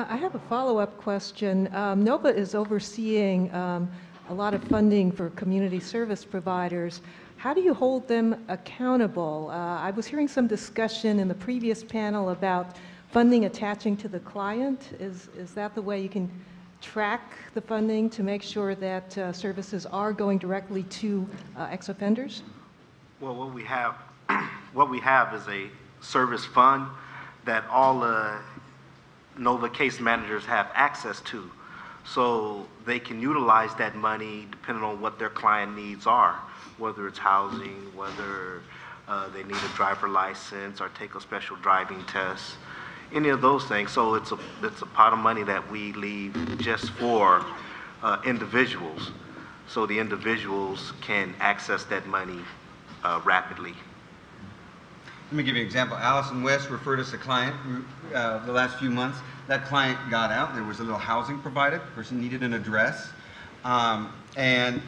I have a follow-up question. NOVA is overseeing a lot of funding for community service providers. How do you hold them accountable? I was hearing some discussion in the previous panel about funding attaching to the client. Is that the way you can track the funding to make sure that services are going directly to ex-offenders? Well, what we have is a service fund that all NOVA case managers have access to. So they can utilize that money depending on what their client needs are, whether it's housing, whether they need a driver license or take a special driving test, any of those things. So it's a pot of money that we leave just for individuals. So the individuals can access that money rapidly. Let me give you an example. Allison West referred us a client the last few months. That client got out. There was a little housing provided. The person needed an address and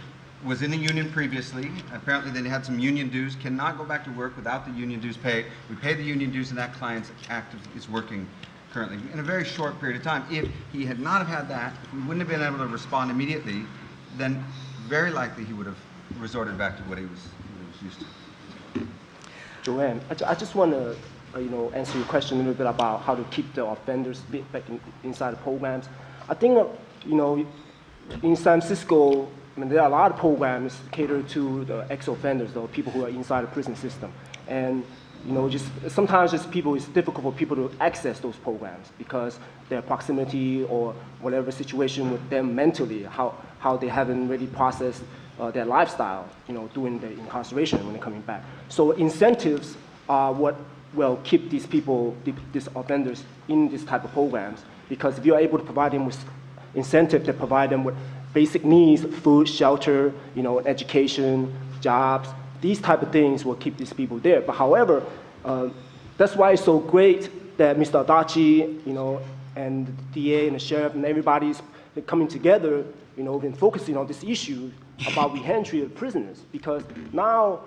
was in the union previously. Apparently they had some union dues, cannot go back to work without the union dues paid. We pay the union dues and that client is working currently in a very short period of time. If he had not have had that, if we wouldn't have been able to respond immediately, then very likely he would have resorted back to what he was used to. JoAnn, I just want to answer your question a little bit about how to keep the offenders back inside the programs. I think in San Francisco, there are a lot of programs catered to the ex-offenders, the people who are inside the prison system, and sometimes it's difficult for people to access those programs because their proximity or whatever situation with them mentally, how they haven't really processed their lifestyle, during the incarceration when they're coming back. So incentives are what will keep these people, these offenders, in this type of programs. Because if you're able to provide them with incentives that provide them with basic needs, food, shelter, education, jobs, these type of things will keep these people there. But however, that's why it's so great that Mr. Adachi, and the DA and the sheriff and everybody's coming together, been focusing on this issue about reentry of prisoners, because now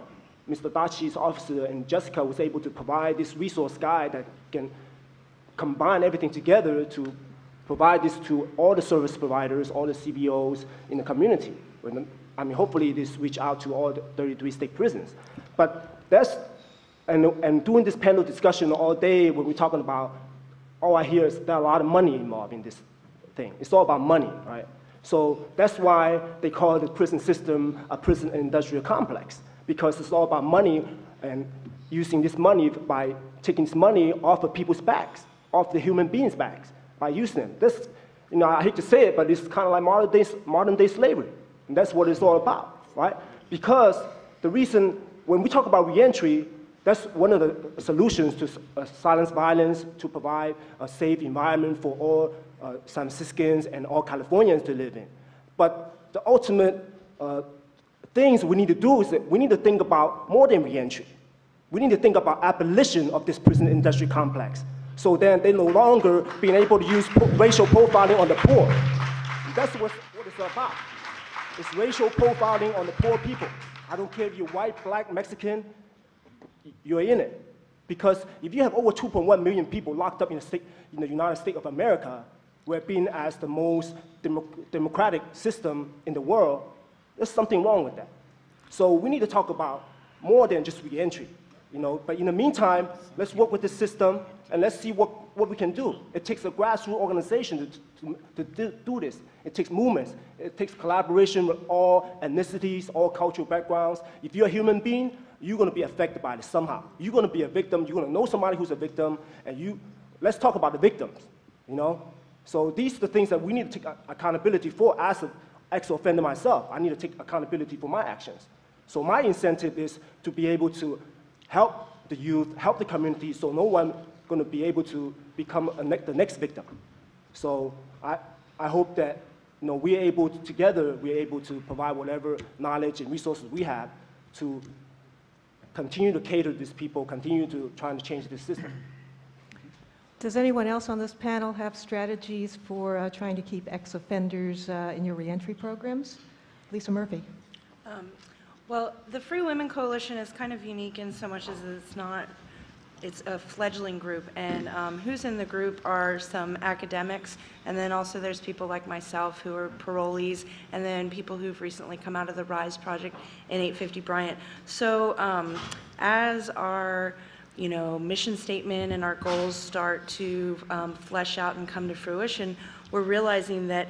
Mr. Dachi's officer and Jessica was able to provide this resource guide that can combine everything together to provide this to all the service providers, all the CBOs in the community. Hopefully this reach out to all the 33 state prisons. But and doing this panel discussion all day when we're talking about, all I hear is there are a lot of money involved in this thing. It's all about money, right? So that's why they call the prison system a prison industrial complex, because it's all about money and using this money by taking this money off of people's backs, off the human beings' backs, by using them. This, I hate to say it, but it's kind of like modern day slavery. And that's what it's all about, right? Because the reason, when we talk about reentry, that's one of the solutions to silence violence, to provide a safe environment for all San Franciscans and all Californians to live in. But the ultimate things we need to do is that we need to think about more than reentry. We need to think about abolition of this prison industry complex. So then they're no longer being able to use racial profiling on the poor. And that's what it's about. It's racial profiling on the poor people. I don't care if you're white, black, Mexican, you're in it. Because if you have over 2.1 million people locked up in the United States of America, we're being as the most democratic system in the world, there's something wrong with that. So we need to talk about more than just reentry. But in the meantime, let's work with the system and let's see what we can do. It takes a grassroots organization to do this. It takes movements. It takes collaboration with all ethnicities, all cultural backgrounds. If you're a human being, you're going to be affected by this somehow. You're going to be a victim. You're going to know somebody who's a victim. And let's talk about the victims, So these are the things that we need to take accountability for. As an ex-offender myself, I need to take accountability for my actions. So my incentive is to be able to help the youth, help the community, so no one going to be able to become the next victim. So I hope that we're able to, together, we're able to provide whatever knowledge and resources we have to continue to cater to these people, continue to try to change this system. Does anyone else on this panel have strategies for trying to keep ex-offenders in your reentry programs? Lisa Murphy. Well, the Free Women Coalition is kind of unique in so much as it's not it's a fledgling group, and who's in the group are some academics, and then also there's people like myself who are parolees, and then people who've recently come out of the RISE project in 850 Bryant. So as our mission statement and our goals start to flesh out and come to fruition, we're realizing that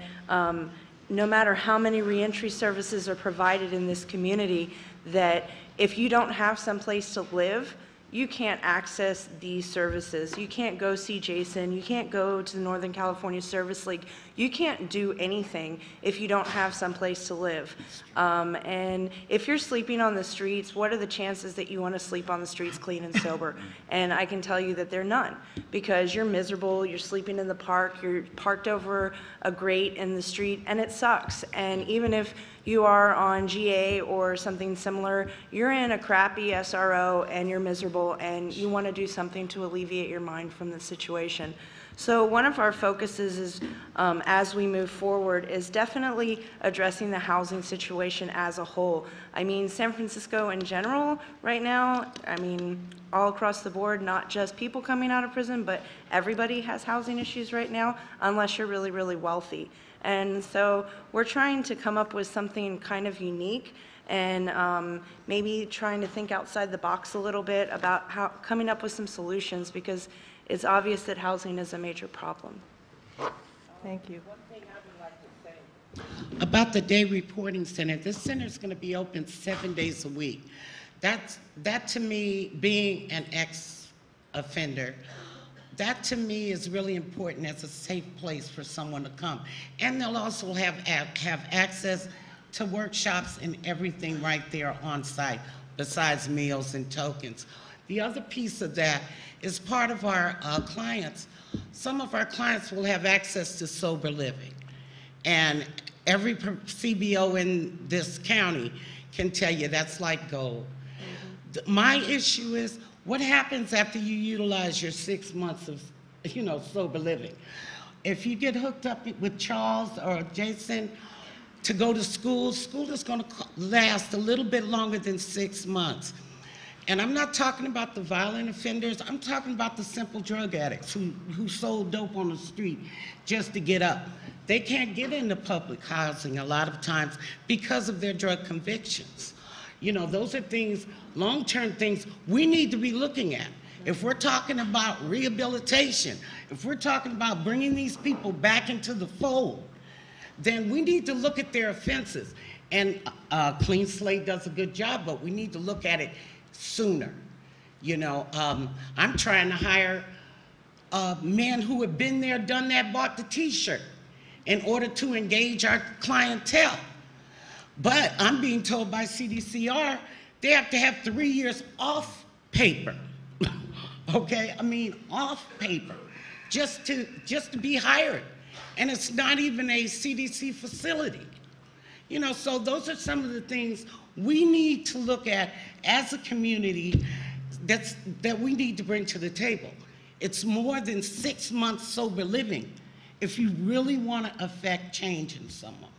no matter how many reentry services are provided in this community, that if you don't have some place to live, you can't access these services. You can't go see Jason. You can't go to the Northern California Service League. You can't do anything if you don't have some place to live. And if you're sleeping on the streets, what are the chances that you want to sleep on the streets clean and sober? And I can tell you that they're none, because you're miserable, you're sleeping in the park, you're parked over a grate in the street, and it sucks. And even if you are on GA or something similar, you're in a crappy SRO and you're miserable and you want to do something to alleviate your mind from the situation. So one of our focuses is, as we move forward, is definitely addressing the housing situation as a whole. I mean, San Francisco in general right now, I mean, all across the board, not just people coming out of prison, but everybody has housing issues right now, unless you're really, really wealthy. And so we're trying to come up with something kind of unique, and maybe trying to think outside the box a little bit about how coming up with some solutions, because it's obvious that housing is a major problem. Thank you. One thing I would like to say about the Day Reporting Center, this center is going to be open 7 days a week. That to me, being an ex-offender, that to me is really important as a safe place for someone to come. And they'll also have access to workshops and everything right there on site, besides meals and tokens. The other piece of that is part of our clients. Some of our clients will have access to sober living. And every CBO in this county can tell you that's like gold. My issue is, what happens after you utilize your 6 months of, sober living? If you get hooked up with Charles or Jason to go to school is going to last a little bit longer than 6 months. And I'm not talking about the violent offenders. I'm talking about the simple drug addicts who sold dope on the street just to get up. They can't get into public housing a lot of times because of their drug convictions. Those are things, long-term things we need to be looking at. If we're talking about rehabilitation, if we're talking about bringing these people back into the fold, then we need to look at their offenses. And Clean Slate does a good job, but we need to look at it sooner. I'm trying to hire men who have been there, done that, bought the t-shirt in order to engage our clientele. But I'm being told by CDCR they have to have 3 years off paper. Okay, off paper, just to be hired. And it's not even a CDC facility. So those are some of the things we need to look at as a community that we need to bring to the table. It's more than 6 months sober living if you really want to affect change in someone.